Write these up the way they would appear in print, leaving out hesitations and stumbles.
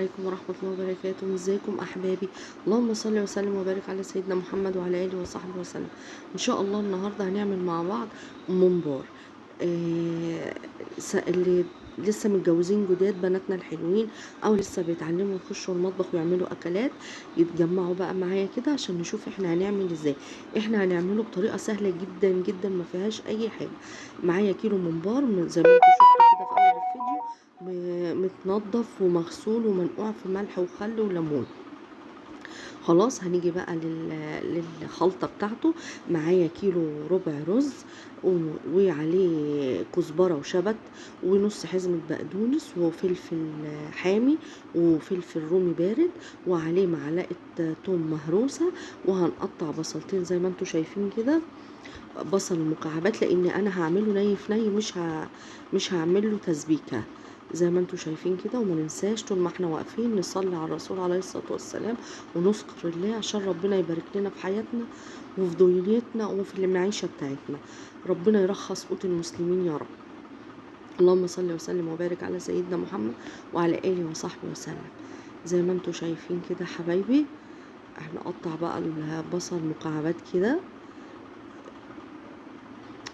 عليكم ورحمة الله وبركاته. ازيكم احبابي؟ اللهم صل وسلم وبارك على سيدنا محمد وعلى اله وصحبه وسلم. ان شاء الله النهارده هنعمل مع بعض ممبار. اللي لسه متجوزين جداد، بناتنا الحلوين، او لسه بيتعلموا يخشوا المطبخ ويعملوا اكلات، يتجمعوا بقى معايا كده عشان نشوف احنا هنعمل ازاي. احنا هنعمله بطريقه سهله جدا جدا، ما فيهاش اي حاجه. معايا كيلو ممبار زي ما انتم شفتوا كده في اول الفيديو، متنضف ومغسول ومنقوع في ملح وخل وليمون. خلاص هنيجي بقى للخلطة بتاعته. معايا كيلو ربع رز وعليه كزبرة وشبت ونص حزمة بقدونس وفلفل حامي وفلفل رومي بارد، وعليه معلقة توم مهروسة، وهنقطع بصلتين زي ما انتوا شايفين كده، بصل مكعبات، لان انا هعمله ني في ني، مش هعمله تسبيكه زي ما انتوا شايفين كده. وما ننساش طول ما احنا واقفين نصلي على الرسول عليه الصلاه والسلام ونذكر الله عشان ربنا يبارك لنا في حياتنا وفي دنيتنا وفي المعيشه بتاعتنا. ربنا يرخص قوت المسلمين يا رب. اللهم صل وسلم وبارك على سيدنا محمد وعلى اله وصحبه وسلم. زي ما انتوا شايفين كده حبايبي، احنا نقطع بقى البصل مكعبات كده.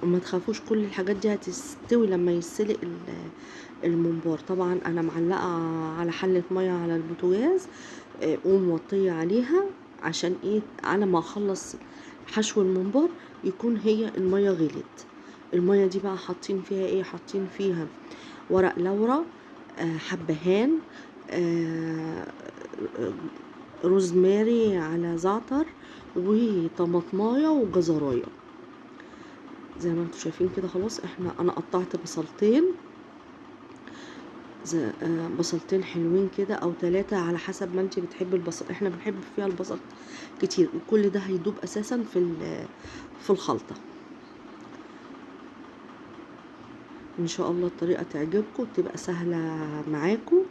وما تخافوش، كل الحاجات دي هتستوي لما يتسلق الممبار. طبعا انا معلقه على حله ميه على البوتاجاز وموطيه عليها، عشان ايه؟ على ما اخلص حشو الممبار يكون هي الميه غلت. الميه دي بقى حاطين فيها ايه؟ حاطين فيها ورق لورا، حبهان، روزماري، على زعتر، وطماطمايه وجزرايه زي ما انتوا شايفين كده. خلاص انا قطعت بصلتين، بصلتين حلوين كده او 3 على حسب ما انت بتحبي البصل. احنا بنحب فيها البصل كتير، وكل ده هيدوب اساسا في الخلطة. ان شاء الله الطريقة تعجبكم وتبقى سهلة معاكم،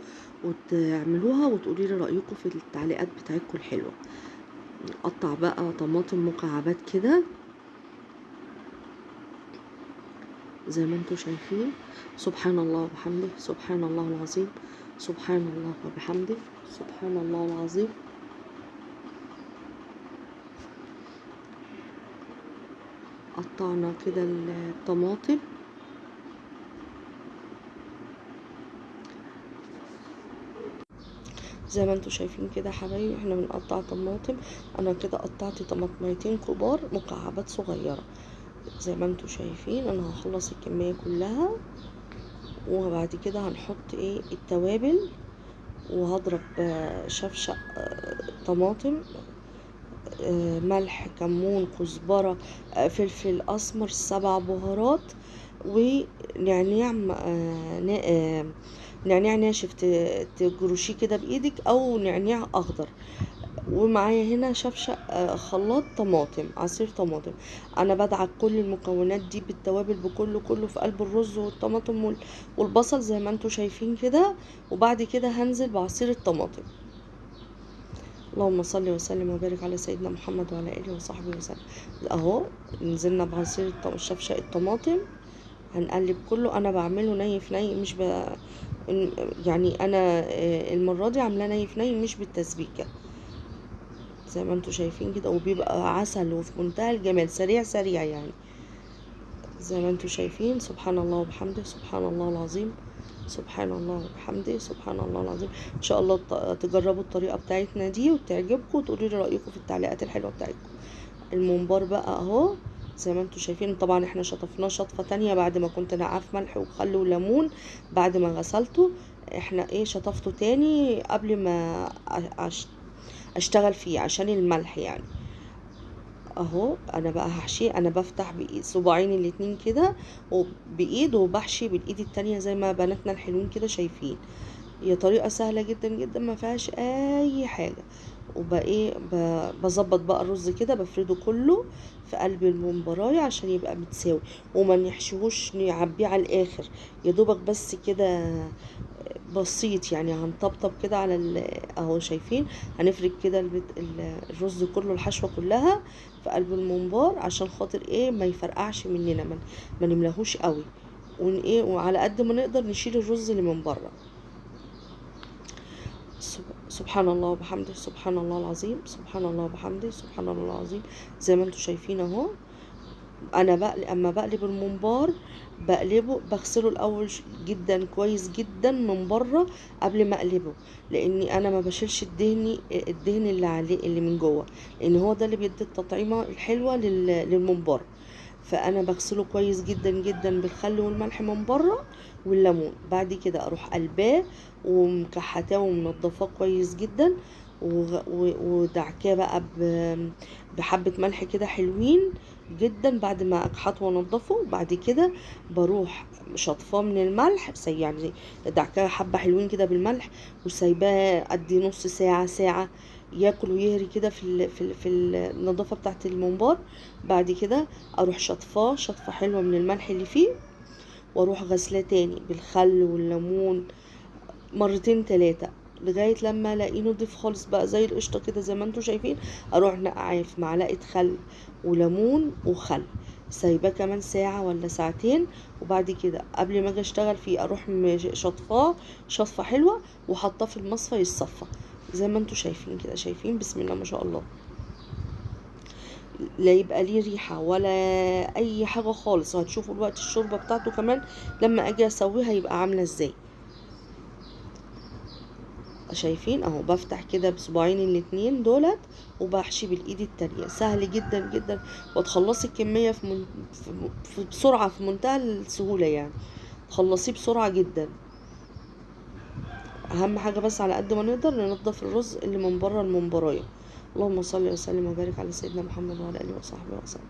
وتعملوها وتقولي لي رأيكم في التعليقات بتاعتكم الحلوة. نقطع بقى طماطم مكعبات كده زي ما انتوا شايفين. سبحان الله وبحمده، سبحان الله العظيم، سبحان الله وبحمده، سبحان الله العظيم. قطعنا كده الطماطم زي ما انتوا شايفين كده يا حبايبي. احنا بنقطع طماطم، انا كده قطعت طماطميتين كبار مكعبات صغيره زي ما انتوا شايفين. انا هخلص الكميه كلها، وبعد كده هنحط ايه؟ التوابل. وهضرب شفشق طماطم، ملح، كمون، كزبرة، فلفل اسمر، 7 بهارات، ونعناع، نعناع ناشف تجرشيه كده بايدك، او نعناع اخضر. ومعايا هنا شفشق خلاط طماطم، عصير طماطم. انا بدعك كل المكونات دي بالتوابل كله في قلب الرز والطماطم والبصل زي ما انتوا شايفين كده. وبعد كده هنزل بعصير الطماطم. اللهم صل وسلم وبارك على سيدنا محمد وعلى اله وصحبه وسلم. اهو نزلنا بعصير شفشق الطماطم. هنقلب كله. انا بعمله ني في ني، مش يعني انا المره دي عاملاه ني في ني، مش بالتسبيكه زي ما انتوا شايفين كده. وبيبقى عسل وفي منتهى الجمال، سريع سريع يعني زي ما انتوا شايفين. سبحان الله وبحمده، سبحان الله العظيم، سبحان الله وبحمده، سبحان الله العظيم. ان شاء الله تجربوا الطريقه بتاعتنا دي وتعجبكم، وتقولوا لي رايكم في التعليقات الحلوه بتاعتكم. الممبار بقى اهو زي ما انتوا شايفين. طبعا احنا شطفناه شطفه تانية بعد ما كنت نقعاه في ملح وخل وليمون. بعد ما غسلته احنا ايه شطفته تاني قبل ما اشتغل فيه عشان الملح يعني. اهو انا بقى هحشيه. انا بفتح بايد صباعين الاتنين كده وبايد، وبحشي بالايد التانية زي ما بناتنا الحلوين كده شايفين. هي طريقة سهلة جدا جدا، ما فيهاش اي حاجة. وبقى ايه، بظبط بقى الرز كده، بفرده كله في قلب الممبرايه عشان يبقى متساوي، وما نحشيهوش نعبيه على الاخر، يا دوبك بس كده بسيط يعني. هنطبطب كده على اهو شايفين. هنفرد كده الرز كله، الحشوه كلها في قلب الممبار عشان خاطر ايه؟ ما يفرقعش مننا، ما نملاهوش قوي. ايه، وعلى قد ما نقدر نشيل الرز اللي من بره. سبحان الله وبحمده، سبحان الله العظيم، سبحان الله وبحمده، سبحان الله العظيم. زي ما انتوا شايفين اهو. انا اما بقلب الممبار بقلبه بغسله الاول جدا كويس جدا من بره قبل ما اقلبه، لاني انا ما بشيلش الدهن اللي عليه اللي من جوه، لان هو ده اللي بيدي التطعيمه الحلوه للممبار. فانا بغسله كويس جدا جدا بالخل والملح من بره والليمون. بعد كده اروح قلباه ومكحتاه ومنضفاه كويس جدا، ودعكاه بقى بحبه ملح كده حلوين جدا بعد ما اكحته وانضفه. بعد كده بروح شطفاه من الملح، يعني دعكاه حبه حلوين كده بالملح، وسايباه ادي نص ساعه ساعه ياكل ويهري كده في النظافه بتاعه الممبار. بعد كده اروح شطفاه شطفه حلوه من الملح اللي فيه، واروح غسلاه تاني بالخل والليمون مرتين تلاتة لغايه لما الاقيه نضيف خالص بقى زي القشطه كده زي ما انتوا شايفين. اروح نقعاه في معلقه خل وليمون وخل، سايباه كمان ساعه ولا ساعتين. وبعد كده قبل ما اجي اشتغل فيه اروح شطفاه شطفه حلوه وحطاه في المصفى يتصفى زي ما انتوا شايفين كده. شايفين بسم الله ما شاء الله، لا يبقى ليه ريحه ولا اي حاجه خالص. وهتشوفوا الوقت الشوربه بتاعته كمان لما اجي اسويها يبقى عامله ازاي. شايفين اهو بفتح كده بصباعين الاتنين دولت وبحشي بالايد التانية. سهل جدا جدا وتخلصي الكمية في بسرعة، في منتهى السهولة يعني، تخلصيه بسرعة جدا. اهم حاجة بس على قد ما نقدر ننضف الرز اللي من بره المنبرايه. اللهم صل وسلم وبارك على سيدنا محمد وعلى اله وصحبه وسلم.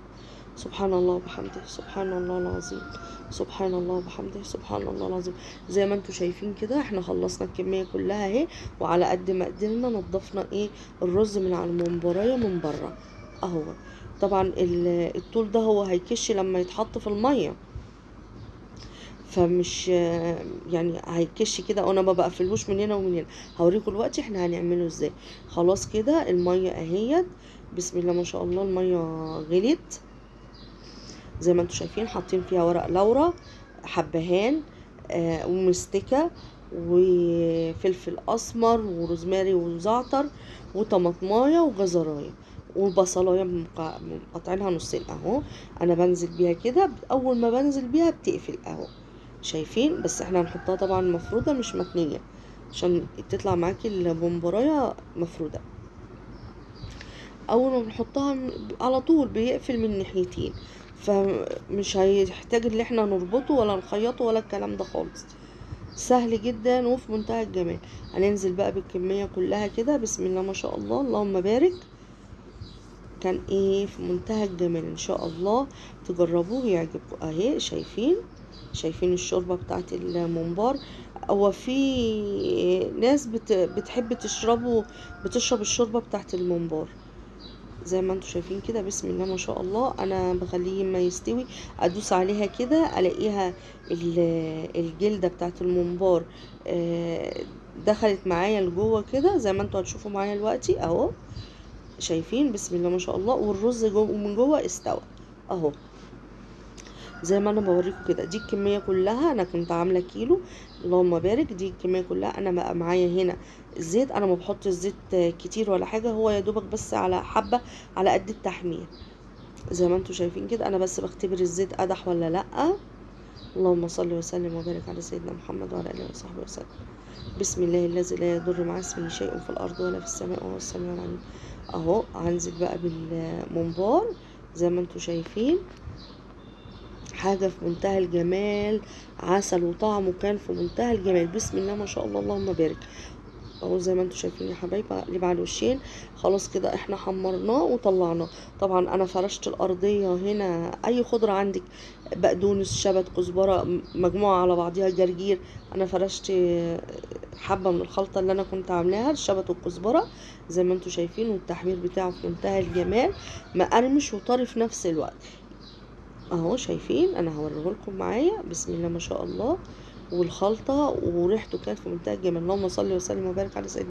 سبحان الله وبحمده، سبحان الله العظيم، سبحان الله وبحمده، سبحان الله العظيم. زي ما انتوا شايفين كده احنا خلصنا الكميه كلها اهي، وعلى قد ما قدرنا نضفنا الرز من على المنبرايه من بره اهو. طبعا الطول ده هو هيكش لما يتحط في الميه، فمش يعني هيكش كده وانا ما بقفلهوش من هنا ومن هنا. هوريكم دلوقتي احنا هنعمله ازاي. خلاص كده الميه اهيت بسم الله ما شاء الله. الميه غليت زي ما انتوا شايفين، حاطين فيها ورق لورا، حبهان ومستكه وفلفل اسمر وروزماري وزعتر وطماطمايه وجزرايه وبصلايه مقطعينها نصين اهو. انا بنزل بيها كده، اول ما بنزل بيها بتقفل اهو. شايفين؟ بس احنا هنحطها طبعا مفروده مش متنيه عشان تطلع معاكي البمبرايه مفروده. اول ما بنحطها على طول بيقفل من ناحيتين، فمش هيحتاج ان احنا نربطه ولا نخيطه ولا الكلام ده خالص. سهل جدا وفي منتهى الجمال. هننزل بقى بالكميه كلها كده بسم الله ما شاء الله اللهم بارك. كان في منتهى الجمال. ان شاء الله تجربوه يعجبكم. اهي شايفين الشوربه بتاعت الممبار. هو في ناس بتحب بتشرب الشوربه بتاعت الممبار زي ما انتوا شايفين كده بسم الله ما شاء الله. انا بخليه ما يستوي ادوس عليها كده الاقيها الجلده بتاعت الممبار دخلت معايا لجوه كده زي ما انتوا هتشوفوا معايا دلوقتي اهو. شايفين بسم الله ما شاء الله. والرز من جوه استوى اهو زي ما انا بوريكم كده. دي الكميه كلها، انا كنت عامله كيلو اللهم بارك. دي الكميه كلها. انا بقى معايا هنا الزيت، انا ما بحط الزيت كتير ولا حاجه، هو يا دوبك بس على حبه على قد التحمير زي ما انتوا شايفين كده. انا بس بختبر الزيت قدح ولا لا. اللهم صل وسلم وبارك على سيدنا محمد وعلى اله وصحبه وسلم. بسم الله الذي لا يضر مع اسمه شيء في الارض ولا في السماء وهو السميع العليم. اهو هنزل بقى بالممبار زي ما انتوا شايفين. حاجة في منتهى الجمال، عسل وطعمه كان في منتهى الجمال بسم الله ما شاء الله اللهم بارك. اهو زي ما انتوا شايفين يا حبايبي اقلب على الوشين. خلاص كده احنا حمرناه وطلعناه. طبعا انا فرشت الارضيه هنا اي خضره عندك، بقدونس شبت كزبره مجموعه على بعضيها جرجير. انا فرشت حبه من الخلطه اللي انا كنت عاملاها الشبت والكزبره زي ما انتوا شايفين. والتحمير بتاعه في منتهى الجمال، مقرمش وطري في نفس الوقت اهو. شايفين؟ انا هوريه لكم معايا بسم الله ما شاء الله. والخلطه وريحته كانت في منتهى الجمال. اللهم صل وسلم وبارك على سيدنا